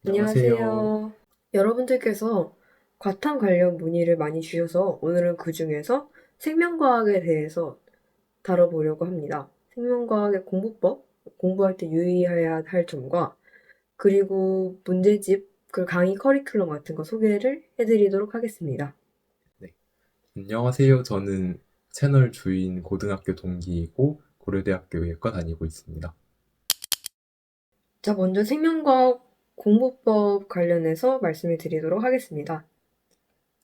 안녕하세요. 안녕하세요. 여러분들께서 과탐 관련 문의를 많이 주셔서 오늘은 그 중에서 생명과학에 대해서 다뤄보려고 합니다. 생명과학의 공부법, 공부할 때 유의해야 할 점과 그리고 문제집, 그 강의 커리큘럼 같은 거 소개를 해드리도록 하겠습니다. 네. 안녕하세요. 저는 채널 주인 고등학교 동기이고 고려대학교 예과 다니고 있습니다. 자, 먼저 생명과학 공부법 관련해서 말씀을 드리도록 하겠습니다.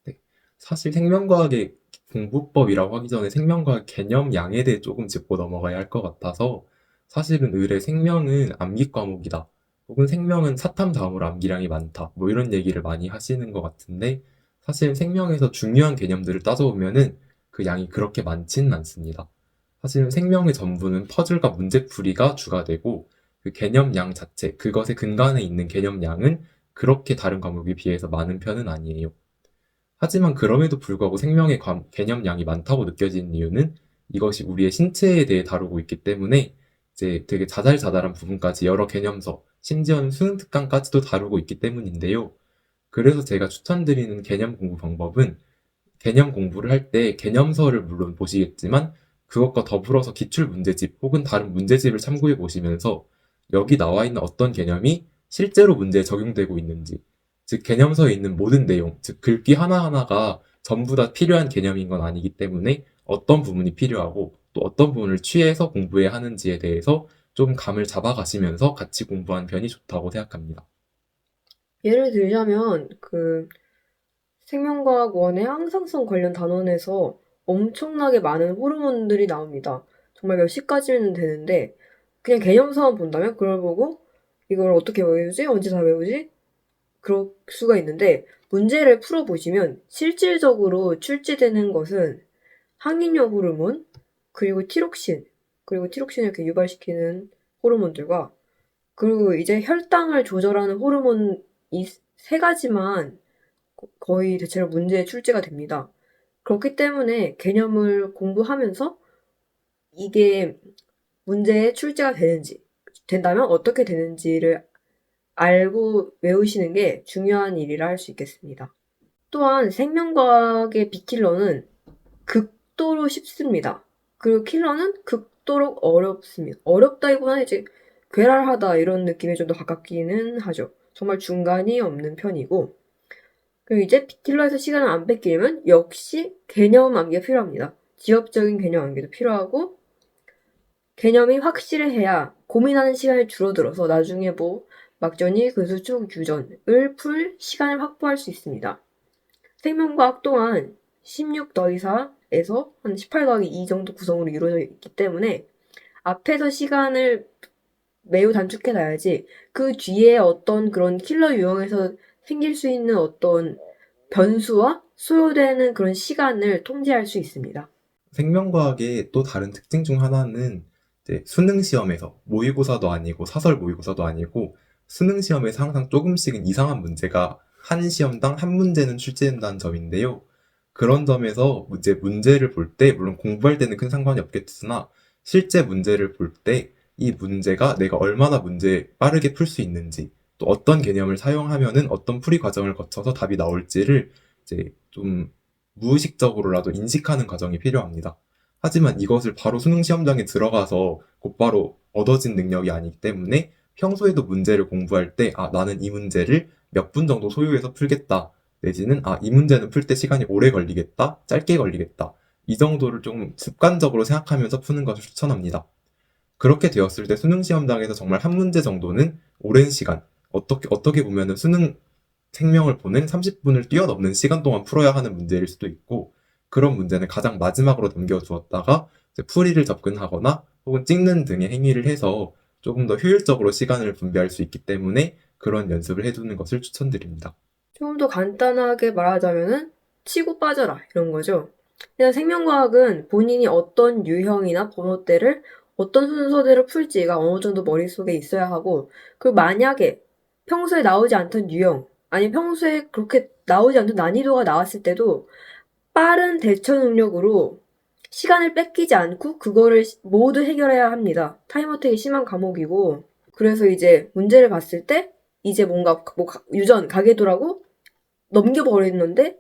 네. 사실 생명과학의 공부법이라고 하기 전에 생명과학 개념양에 대해 조금 짚고 넘어가야 할 것 같아서 사실은 의뢰 생명은 암기 과목이다. 혹은 생명은 사탐 다음으로 암기량이 많다. 뭐 이런 얘기를 많이 하시는 것 같은데 사실 생명에서 중요한 개념들을 따져보면은 그 양이 그렇게 많지는 않습니다. 사실은 생명의 전부는 퍼즐과 문제풀이가 주가 되고 그 개념양 자체, 그것의 근간에 있는 개념양은 그렇게 다른 과목에 비해서 많은 편은 아니에요. 하지만 그럼에도 불구하고 생명의 개념량이 많다고 느껴지는 이유는 이것이 우리의 신체에 대해 다루고 있기 때문에 이제 되게 자잘자잘한 부분까지 여러 개념서, 심지어는 수능 특강까지도 다루고 있기 때문인데요. 그래서 제가 추천드리는 개념 공부 방법은 개념 공부를 할 때 개념서를 물론 보시겠지만 그것과 더불어서 기출 문제집 혹은 다른 문제집을 참고해 보시면서 여기 나와 있는 어떤 개념이 실제로 문제에 적용되고 있는지, 즉 개념서에 있는 모든 내용, 즉 글귀 하나하나가 전부 다 필요한 개념인 건 아니기 때문에 어떤 부분이 필요하고 또 어떤 부분을 취해서 공부해야 하는지에 대해서 좀 감을 잡아가시면서 같이 공부하는 편이 좋다고 생각합니다. 예를 들자면 생명과학 원의 항상성 관련 단원에서 엄청나게 많은 호르몬들이 나옵니다. 정말 몇십 가지는 되는데 그냥 개념서만 본다면 그걸 보고 이걸 어떻게 외우지? 언제 다 외우지? 그럴 수가 있는데 문제를 풀어보시면 실질적으로 출제되는 것은 항인효 호르몬, 그리고 티록신, 그리고 티록신을 이렇게 유발시키는 호르몬들과 그리고 이제 혈당을 조절하는 호르몬 이 세 가지만 거의 대체로 문제에 출제가 됩니다. 그렇기 때문에 개념을 공부하면서 이게 문제에 출제가 되는지, 된다면 어떻게 되는지를 알고 외우시는 게 중요한 일이라 할 수 있겠습니다. 또한 생명과학의 빅킬러는 극도로 쉽습니다. 그리고 킬러는 극도로 어렵습니다. 어렵다기보다는 이제 괴랄하다 이런 느낌에 좀 더 가깝기는 하죠. 정말 중간이 없는 편이고 그리고 이제 빅딜러에서 시간을 안 뺏기려면 역시 개념 암기가 필요합니다. 지엽적인 개념 암기도 필요하고 개념이 확실해야 고민하는 시간이 줄어들어서 나중에 뭐 막전이 근수축 유전을 풀 시간을 확보할 수 있습니다. 생명과학 또한 16 더하기 4에서 한 18 더하기 2 정도 구성으로 이루어져 있기 때문에 앞에서 시간을 매우 단축해 놔야지 그 뒤에 어떤 그런 킬러 유형에서 생길 수 있는 어떤 변수와 소요되는 그런 시간을 통제할 수 있습니다. 생명과학의 또 다른 특징 중 하나는 이제 수능 시험에서 모의고사도 아니고 사설 모의고사도 아니고 수능 시험에서 항상 조금씩은 이상한 문제가 한 시험당 한 문제는 출제된다는 점인데요. 그런 점에서 이제 문제를 볼 때 물론 공부할 때는 큰 상관이 없겠으나 실제 문제를 볼 때 이 문제가 내가 얼마나 문제 빠르게 풀 수 있는지 또 어떤 개념을 사용하면은 어떤 풀이 과정을 거쳐서 답이 나올지를 이제 좀 무의식적으로라도 인식하는 과정이 필요합니다. 하지만 이것을 바로 수능 시험장에 들어가서 곧바로 얻어진 능력이 아니기 때문에 평소에도 문제를 공부할 때, 아, 나는 이 문제를 몇 분 정도 소요해서 풀겠다. 내지는, 아, 이 문제는 풀 때 시간이 오래 걸리겠다. 짧게 걸리겠다. 이 정도를 좀 습관적으로 생각하면서 푸는 것을 추천합니다. 그렇게 되었을 때 수능 시험장에서 정말 한 문제 정도는 오랜 시간, 어떻게 보면은 수능 생명을 보는 30분을 뛰어넘는 시간 동안 풀어야 하는 문제일 수도 있고, 그런 문제는 가장 마지막으로 남겨두었다가 풀이를 접근하거나 혹은 찍는 등의 행위를 해서 조금 더 효율적으로 시간을 분배할 수 있기 때문에 그런 연습을 해두는 것을 추천드립니다. 좀 더 간단하게 말하자면은 치고 빠져라 이런 거죠. 그냥 생명과학은 본인이 어떤 유형이나 번호대를 어떤 순서대로 풀지가 어느 정도 머릿속에 있어야 하고 그리고 만약에 평소에 나오지 않던 유형 아니 평소에 그렇게 나오지 않던 난이도가 나왔을 때도 빠른 대처 능력으로 시간을 뺏기지 않고 그거를 모두 해결해야 합니다. 타임어택이 심한 과목이고 그래서 이제 문제를 봤을 때 이제 뭔가 뭐 유전 가계도라고 넘겨버렸는데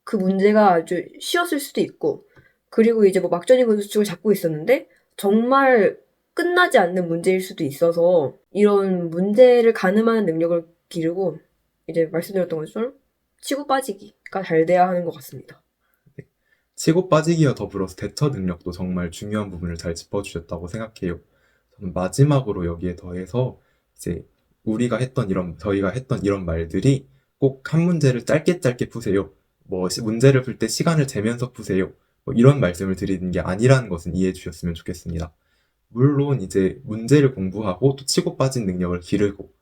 그 문제가 아주 쉬웠을 수도 있고, 그리고 이제 뭐 막전이 군수축을 잡고 있었는데 정말 끝나지 않는 문제일 수도 있어서 이런 문제를 가늠하는 능력을 기르고 이제 말씀드렸던 것처럼 치고 빠지기가 잘 돼야 하는 것 같습니다. 치고 빠지기와 더불어서 대처 능력도 정말 중요한 부분을 잘 짚어주셨다고 생각해요. 저는 마지막으로 여기에 더해서 이제 저희가 했던 이런 말들이 꼭 한 문제를 짧게 짧게 푸세요. 뭐 문제를 풀 때 시간을 재면서 푸세요. 뭐 이런 말씀을 드리는 게 아니라는 것은 이해해 주셨으면 좋겠습니다. 물론 이제 문제를 공부하고 또 치고 빠진 능력을 기르고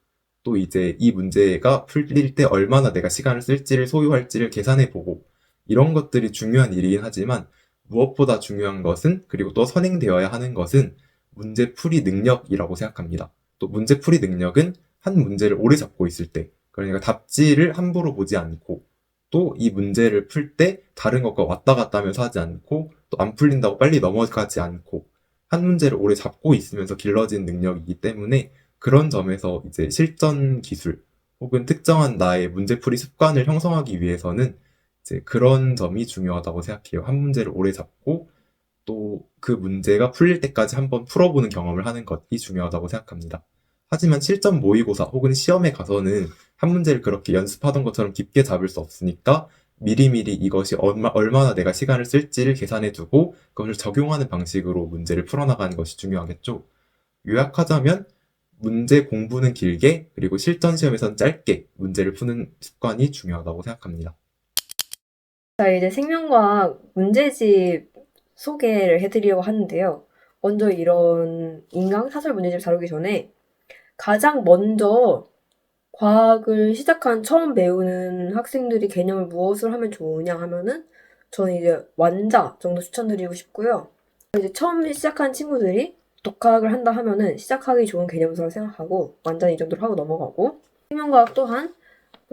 또 이제 이 문제가 풀릴 때 얼마나 내가 시간을 쓸지를 소요할지를 계산해 보고 이런 것들이 중요한 일이긴 하지만 무엇보다 중요한 것은 그리고 또 선행되어야 하는 것은 문제 풀이 능력이라고 생각합니다. 또 문제 풀이 능력은 한 문제를 오래 잡고 있을 때 그러니까 답지를 함부로 보지 않고 또 이 문제를 풀 때 다른 것과 왔다 갔다 하면서 하지 않고 또 안 풀린다고 빨리 넘어가지 않고 한 문제를 오래 잡고 있으면서 길러진 능력이기 때문에 그런 점에서 이제 실전 기술 혹은 특정한 나의 문제풀이 습관을 형성하기 위해서는 이제 그런 점이 중요하다고 생각해요. 한 문제를 오래 잡고 또 그 문제가 풀릴 때까지 한번 풀어보는 경험을 하는 것이 중요하다고 생각합니다. 하지만 실전 모의고사 혹은 시험에 가서는 한 문제를 그렇게 연습하던 것처럼 깊게 잡을 수 없으니까 미리미리 이것이 얼마나 내가 시간을 쓸지를 계산해 두고 그것을 적용하는 방식으로 문제를 풀어나가는 것이 중요하겠죠. 요약하자면 문제 공부는 길게 그리고 실전 시험에서는 짧게 문제를 푸는 습관이 중요하다고 생각합니다. 자, 이제 생명과학 문제집 소개를 해드리려고 하는데요. 먼저 이런 인강 사설 문제집 다루기 전에 가장 먼저 과학을 시작한 처음 배우는 학생들이 개념을 무엇을 하면 좋으냐 하면은 저는 이제 완자 정도 추천드리고 싶고요. 이제 처음 시작한 친구들이 독학을 한다 하면은 시작하기 좋은 개념서라고 생각하고 완전 이 정도로 하고 넘어가고, 생명과학 또한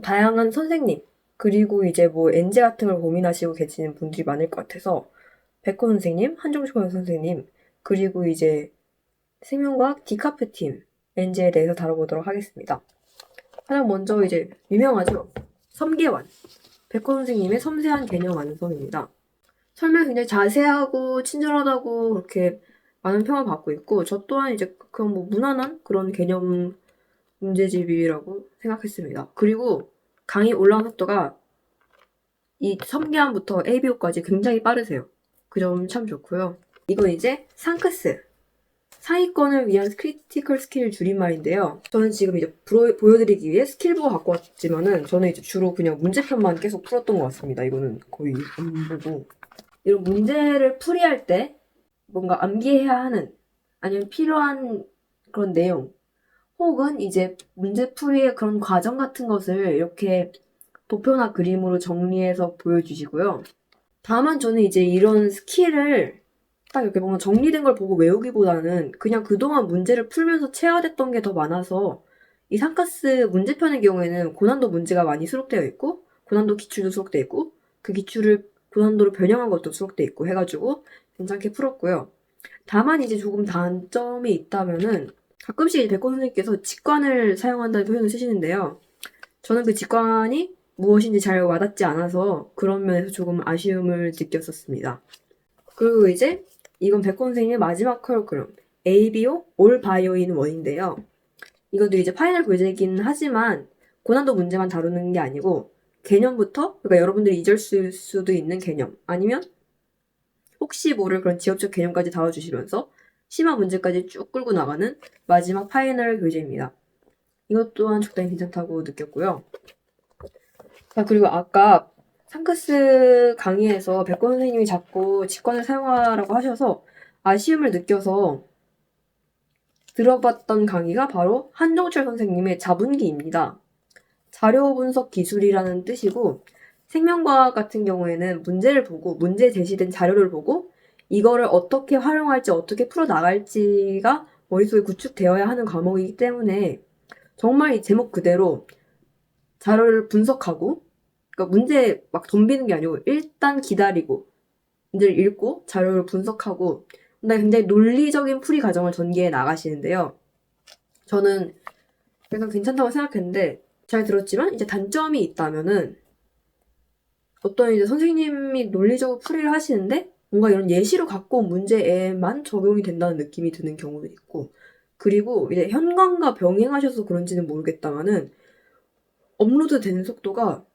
다양한 선생님 그리고 이제 뭐 엔제 같은 걸 고민하시고 계시는 분들이 많을 것 같아서 백호 선생님, 한종철 선생님, 그리고 이제 생명과학 디카프 팀 엔제에 대해서 다뤄보도록 하겠습니다. 가장 먼저 이제 유명하죠. 섬계완. 백호 선생님의 섬세한 개념 완성입니다. 설명이 굉장히 자세하고 친절하다고 그렇게 많은 평을 받고 있고, 저 또한 이제 그런 뭐 무난한 그런 개념 문제집이라고 생각했습니다. 그리고 강의 올라온 속도가 이 섬계함부터 ABO까지 굉장히 빠르세요. 그 점 참 좋고요. 이건 이제 상크스. 상위권을 위한 크리티컬 스킬 줄임말인데요. 저는 지금 이제 보여드리기 위해 스킬북을 갖고 왔지만은 저는 이제 주로 그냥 문제편만 계속 풀었던 것 같습니다. 이거는 거의 안 보고. 이런 문제를 풀이할 때 뭔가 암기해야 하는 아니면 필요한 그런 내용 혹은 이제 문제풀이의 그런 과정 같은 것을 이렇게 도표나 그림으로 정리해서 보여주시고요. 다만 저는 이제 이런 스킬을 딱 이렇게 뭔가 정리된 걸 보고 외우기보다는 그냥 그동안 문제를 풀면서 체화됐던 게 더 많아서 이 상카스 문제편의 경우에는 고난도 문제가 많이 수록되어 있고 고난도 기출도 수록되어 있고 그 기출을 고난도로 변형한 것도 수록되어 있고 해가지고 괜찮게 풀었고요. 다만 이제 조금 단점이 있다면은 가끔씩 백호 선생님께서 직관을 사용한다는 표현을 쓰시는데요. 저는 그 직관이 무엇인지 잘 와닿지 않아서 그런 면에서 조금 아쉬움을 느꼈었습니다. 그리고 이제 이건 백호 선생님의 마지막 커리큘럼 ABO All Bio in One인데요. 이것도 이제 파이널 교재이긴 하지만 고난도 문제만 다루는 게 아니고 개념부터, 그러니까 여러분들이 잊을 수도 있는 개념 아니면 혹시 모를 그런 지역적 개념까지 다뤄주시면서 심화 문제까지 쭉 끌고 나가는 마지막 파이널 교재입니다. 이것 또한 적당히 괜찮다고 느꼈고요. 자, 그리고 아까 상크스 강의에서 백권 선생님이 자꾸 직관을 사용하라고 하셔서 아쉬움을 느껴서 들어봤던 강의가 바로 한종철 선생님의 자분기입니다. 자료 분석 기술이라는 뜻이고, 생명과학 같은 경우에는 문제를 보고 문제에 제시된 자료를 보고 이거를 어떻게 활용할지 어떻게 풀어나갈지가 머릿속에 구축되어야 하는 과목이기 때문에 정말 이 제목 그대로 자료를 분석하고, 그러니까 문제 막 덤비는 게 아니고 일단 기다리고 문제를 읽고 자료를 분석하고 그다음에 굉장히 논리적인 풀이 과정을 전개해 나가시는데요. 저는 그래서 괜찮다고 생각했는데 잘 들었지만 이제 단점이 있다면은 어떤 이제 선생님이 논리적으로 풀이를 하시는데 뭔가 이런 예시로 갖고 온 문제에만 적용이 된다는 느낌이 드는 경우도 있고 그리고 이제 현관과 병행하셔서 그런지는 모르겠다만은 업로드 되는 속도가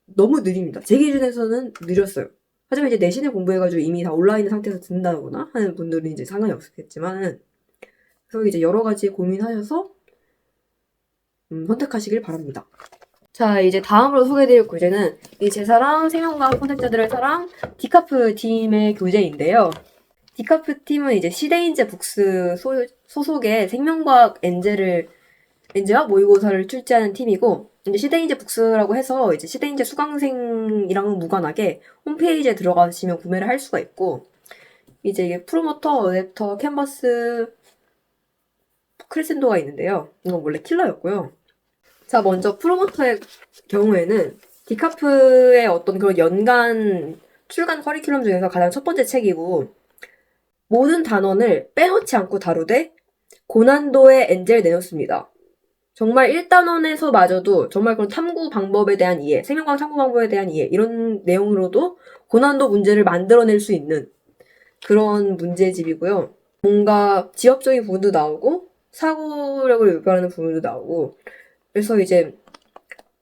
너무 느립니다. 제 기준에서는 느렸어요. 하지만 이제 내신을 공부해가지고 이미 다 온라인 상태에서 듣는다거나 하는 분들은 이제 상관이 없겠지만은 그래서 이제 여러 가지 고민하셔서 선택하시길 바랍니다. 자, 이제 다음으로 소개해드릴 교재는 이 제사랑 생명과학 콘텐츠들의 사랑 디카프 팀의 교재인데요. 디카프 팀은 이제 시대인재 북스 소속의 생명과학 엔제와 모의고사를 출제하는 팀이고 이제 시대인재 북스라고 해서 이제 시대인재 수강생이랑은 무관하게 홈페이지에 들어가시면 구매를 할 수가 있고 이제 이게 프로모터, 어댑터, 캔버스, 크레센도가 있는데요. 이건 원래 킬러였고요. 자, 먼저 프로모터의 경우에는 디카프의 어떤 그런 연간 출간 커리큘럼 중에서 가장 첫 번째 책이고 모든 단원을 빼놓지 않고 다루되 고난도의 엔젤을 내놓습니다. 정말 1단원에서마저도 정말 그런 탐구 방법에 대한 이해, 생명과학 탐구 방법에 대한 이해 이런 내용으로도 고난도 문제를 만들어낼 수 있는 그런 문제집이고요. 뭔가 지엽적인 부분도 나오고 사고력을 유발하는 부분도 나오고 그래서 이제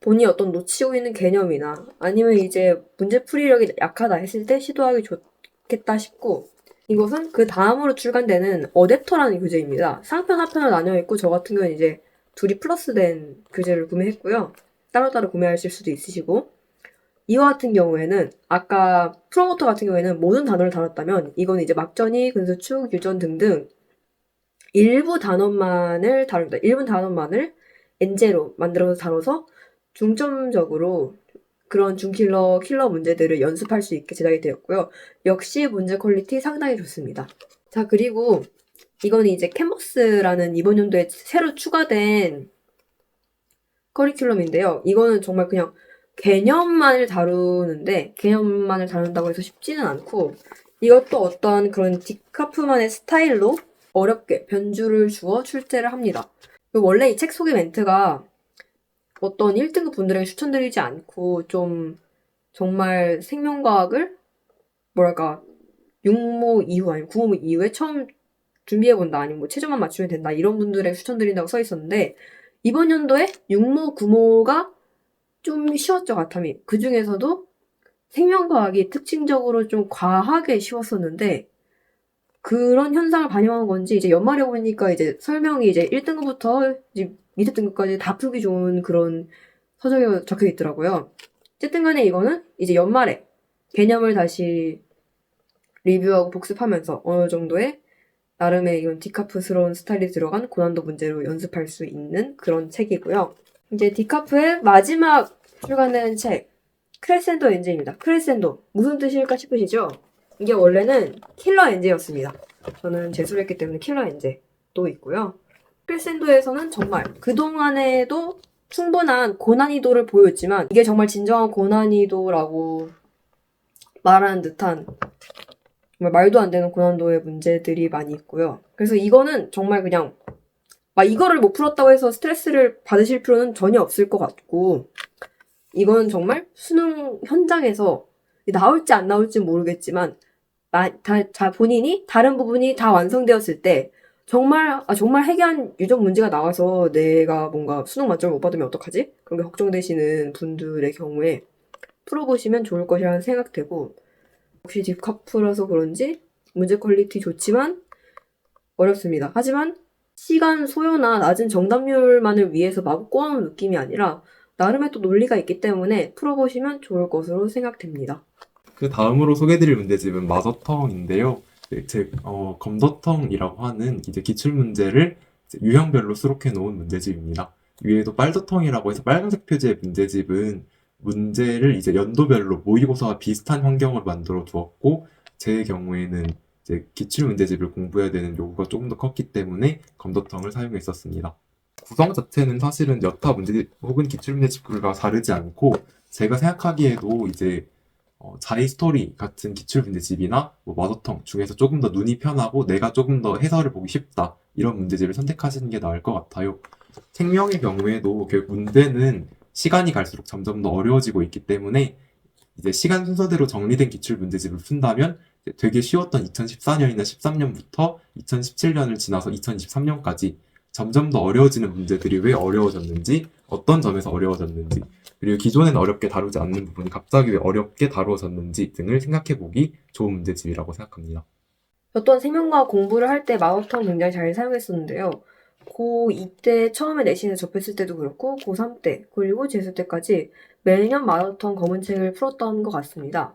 본인이 어떤 놓치고 있는 개념이나 아니면 이제 문제 풀이력이 약하다 했을 때 시도하기 좋겠다 싶고 이것은 그 다음으로 출간되는 어댑터라는 교재입니다. 상편 하편으로 나뉘어 있고 저 같은 경우는 이제 둘이 플러스된 교재를 구매했고요. 따로따로 구매하실 수도 있으시고 이와 같은 경우에는 아까 프로모터 같은 경우에는 모든 단어를 다뤘다면 이건 이제 막전이, 근수축, 유전 등등 일부 단원만을 다룹니다. 일부 단원만을 엔제로 만들어서 다뤄서 중점적으로 그런 킬러 문제들을 연습할 수 있게 제작이 되었고요. 역시 문제 퀄리티 상당히 좋습니다. 자, 그리고 이거는 이제 캔버스라는 이번 연도에 새로 추가된 커리큘럼인데요. 이거는 정말 그냥 개념만을 다루는데 개념만을 다룬다고 해서 쉽지는 않고 이것도 어떤 그런 디카프만의 스타일로 어렵게 변주를 주어 출제를 합니다. 원래 이 책 소개 멘트가 어떤 1등급 분들에게 추천드리지 않고 좀 정말 생명과학을 뭐랄까 6모 이후 아니면 9모 이후에 처음 준비해본다 아니면 뭐 최저만 맞추면 된다 이런 분들에게 추천드린다고 써 있었는데 이번 연도에 6모, 9모가 좀 쉬웠죠 가탐이. 그 중에서도 생명과학이 특징적으로 좀 과하게 쉬웠었는데 그런 현상을 반영한 건지 이제 연말에 보니까 이제 설명이 이제 1등급부터 이제 밑에 등급까지 다 풀기 좋은 그런 서적이 적혀 있더라고요. 어쨌든 간에 이거는 이제 연말에 개념을 다시 리뷰하고 복습하면서 어느 정도의 나름의 이런 디카프스러운 스타일이 들어간 고난도 문제로 연습할 수 있는 그런 책이고요. 이제 디카프의 마지막 출간된 책 크레센도 엔제입니다. 크레센도 무슨 뜻일까 싶으시죠? 이게 원래는 킬러 엔제였습니다. 저는 재수했기 때문에 킬러 엔제도 있고요. 크레센도에서는 정말 그동안에도 충분한 고난이도를 보였지만 이게 정말 진정한 고난이도라고 말하는 듯한 정말 말도 안 되는 고난도의 문제들이 많이 있고요. 그래서 이거는 정말 그냥 막 이거를 못 풀었다고 해서 스트레스를 받으실 필요는 전혀 없을 것 같고 이건 정말 수능 현장에서 나올지 안 나올지 모르겠지만 본인이 다른 부분이 다 완성되었을 때 정말 해계한 유전 문제가 나와서 내가 뭔가 수능 만점을 못 받으면 어떡하지? 그런 게 걱정되시는 분들의 경우에 풀어보시면 좋을 것이라는 생각되고 역시 디카프라서 그런지 문제 퀄리티 좋지만 어렵습니다. 하지만 시간 소요나 낮은 정답률만을 위해서 마구 꼬아놓은 느낌이 아니라 나름의 또 논리가 있기 때문에 풀어보시면 좋을 것으로 생각됩니다. 그 다음으로 소개드릴 문제집은 마더텅인데요. 검더텅이라고 하는 이제 기출문제를 이제 유형별로 수록해 놓은 문제집입니다. 위에도 빨더텅이라고 해서 빨간색 표지의 문제집은 문제를 이제 연도별로 모의고사와 비슷한 환경을 만들어 두었고, 제 경우에는 이제 기출문제집을 공부해야 되는 요구가 조금 더 컸기 때문에 검더텅을 사용했었습니다. 구성 자체는 사실은 여타 문제집 혹은 기출문제집과 다르지 않고, 제가 생각하기에도 이제 자이 스토리 같은 기출 문제집이나 뭐 마더텅 중에서 조금 더 눈이 편하고 내가 조금 더 해설을 보기 쉽다 이런 문제집을 선택하시는 게 나을 것 같아요. 생명의 경우에도 결국 문제는 시간이 갈수록 점점 더 어려워지고 있기 때문에 이제 시간 순서대로 정리된 기출 문제집을 푼다면 되게 쉬웠던 2014년이나 13년부터 2017년을 지나서 2023년까지 점점 더 어려워지는 문제들이 왜 어려워졌는지, 어떤 점에서 어려워졌는지, 그리고 기존엔 어렵게 다루지 않는 부분이 갑자기 왜 어렵게 다루어졌는지 등을 생각해보기 좋은 문제집이라고 생각합니다. 저 또한 생명과학 공부를 할 때 마법턴 굉장히 잘 사용했었는데요. 고2 때 처음에 내신을 접했을 때도 그렇고 고3 때 그리고 재수 때까지 매년 마라톤 검은 책을 풀었던 것 같습니다.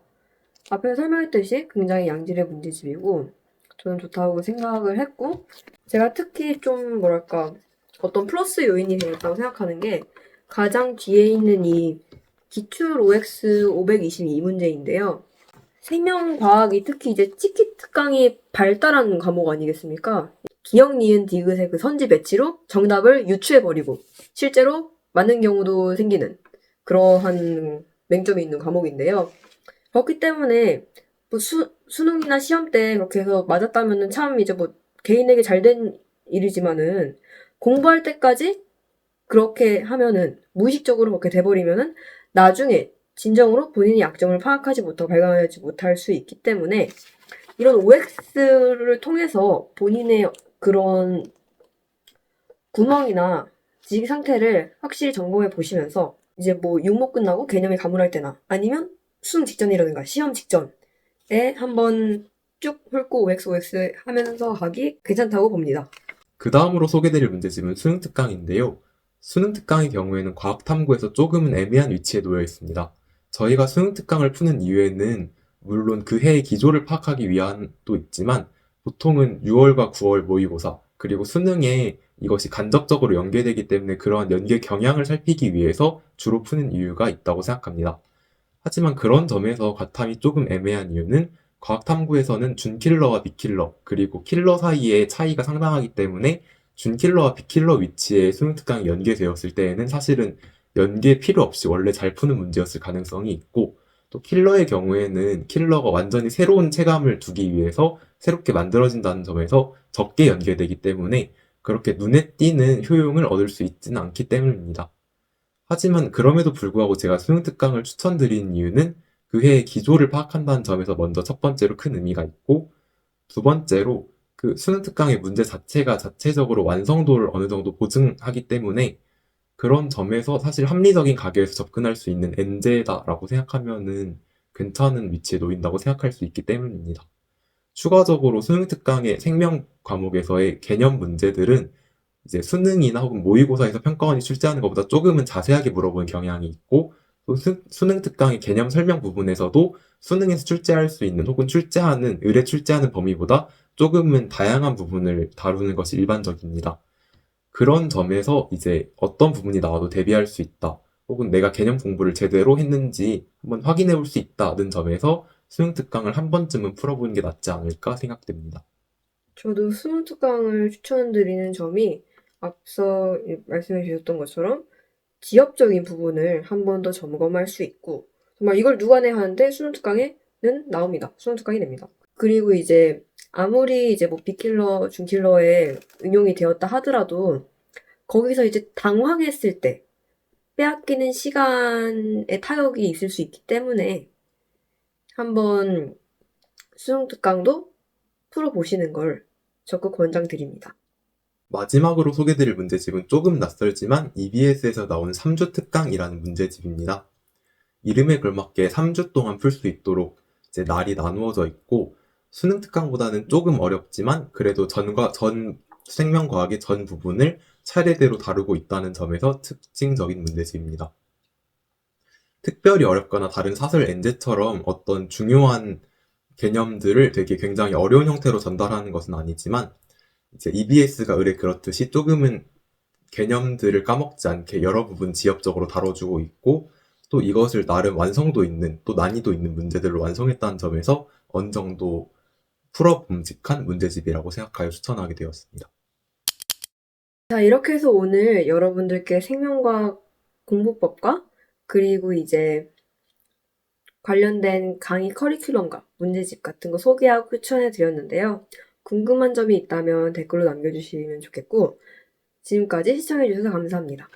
앞에서 설명했듯이 굉장히 양질의 문제집이고 저는 좋다고 생각을 했고 제가 특히 좀 뭐랄까 어떤 플러스 요인이 되었다고 생각하는 게 가장 뒤에 있는 이 기출 OX 522문제인데요. 생명과학이 특히 이제 찍기 특강이 발달한 과목 아니겠습니까? 기억, 니은, 디귿의 그 선지 배치로 정답을 유추해버리고 실제로 맞는 경우도 생기는 그러한 맹점이 있는 과목인데요. 그렇기 때문에 뭐 수능이나 시험 때 그렇게 해서 맞았다면은 참 이제 뭐 개인에게 잘 된 일이지만은 공부할 때까지 그렇게 하면은 무의식적으로 그렇게 돼버리면은 나중에 진정으로 본인의 약점을 파악하지 못하고 발견하지 못할 수 있기 때문에 이런 OX를 통해서 본인의 그런 구멍이나 지식 상태를 확실히 점검해 보시면서 이제 뭐 육모 끝나고 개념이 가물할 때나 아니면 수능 직전이라든가 시험 직전에 한번 쭉 훑고 OX 하면서 가기 괜찮다고 봅니다. 그 다음으로 소개드릴 문제집은 수능 특강인데요. 수능 특강의 경우에는 과학 탐구에서 조금은 애매한 위치에 놓여 있습니다. 저희가 수능 특강을 푸는 이유에는 물론 그 해의 기조를 파악하기 위함도 있지만 보통은 6월과 9월 모의고사 그리고 수능에 이것이 간접적으로 연계되기 때문에 그러한 연계 경향을 살피기 위해서 주로 푸는 이유가 있다고 생각합니다. 하지만 그런 점에서 과탐이 조금 애매한 이유는 과학탐구에서는 준킬러와 비킬러, 그리고 킬러 사이의 차이가 상당하기 때문에 준킬러와 비킬러 위치에 수능특강이 연계되었을 때에는 사실은 연계 필요 없이 원래 잘 푸는 문제였을 가능성이 있고, 또 킬러의 경우에는 킬러가 완전히 새로운 체감을 두기 위해서 새롭게 만들어진다는 점에서 적게 연계되기 때문에 그렇게 눈에 띄는 효용을 얻을 수 있지는 않기 때문입니다. 하지만 그럼에도 불구하고 제가 수능 특강을 추천드리는 이유는 그 해의 기조를 파악한다는 점에서 먼저 첫 번째로 큰 의미가 있고, 두 번째로 그 수능 특강의 문제 자체가 자체적으로 완성도를 어느 정도 보증하기 때문에 그런 점에서 사실 합리적인 가격에서 접근할 수 있는 엔제다라고 생각하면은 괜찮은 위치에 놓인다고 생각할 수 있기 때문입니다. 추가적으로 수능 특강의 생명 과목에서의 개념 문제들은 이제 수능이나 혹은 모의고사에서 평가원이 출제하는 것보다 조금은 자세하게 물어보는 경향이 있고, 또 수능 특강의 개념 설명 부분에서도 수능에서 출제할 수 있는 혹은 출제하는 의뢰 출제하는 범위보다 조금은 다양한 부분을 다루는 것이 일반적입니다. 그런 점에서 이제 어떤 부분이 나와도 대비할 수 있다, 혹은 내가 개념 공부를 제대로 했는지 한번 확인해 볼 수 있다는 점에서 수능 특강을 한 번쯤은 풀어보는 게 낫지 않을까 생각됩니다. 저도 수능 특강을 추천드리는 점이 앞서 말씀해 주셨던 것처럼 지엽적인 부분을 한 번 더 점검할 수 있고 정말 이걸 누가 내 하는데 수능 특강에는 나옵니다. 수능 특강이 됩니다. 그리고 이제 아무리 이제 뭐 B킬러, 준킬러에 응용이 되었다 하더라도 거기서 이제 당황했을 때 빼앗기는 시간의 타격이 있을 수 있기 때문에 한번 수능 특강도 풀어보시는 걸 적극 권장드립니다. 마지막으로 소개드릴 문제집은 조금 낯설지만 EBS에서 나온 3주 특강이라는 문제집입니다. 이름에 걸맞게 3주 동안 풀 수 있도록 이제 날이 나누어져 있고, 수능 특강보다는 조금 어렵지만 그래도 전 생명과학의 전 부분을 차례대로 다루고 있다는 점에서 특징적인 문제집입니다. 특별히 어렵거나 다른 사설 엔제처럼 어떤 중요한 개념들을 되게 굉장히 어려운 형태로 전달하는 것은 아니지만, 이제 EBS가 의뢰 그렇듯이 조금은 개념들을 까먹지 않게 여러 부분 지엽적으로 다뤄주고 있고, 또 이것을 나름 완성도 있는, 또 난이도 있는 문제들로 완성했다는 점에서 어느 정도 풀어봄직한 문제집이라고 생각하여 추천하게 되었습니다. 자, 이렇게 해서 오늘 여러분들께 생명과학 공부법과 그리고 이제 관련된 강의 커리큘럼과 문제집 같은 거 소개하고 추천해 드렸는데요. 궁금한 점이 있다면 댓글로 남겨주시면 좋겠고, 지금까지 시청해주셔서 감사합니다.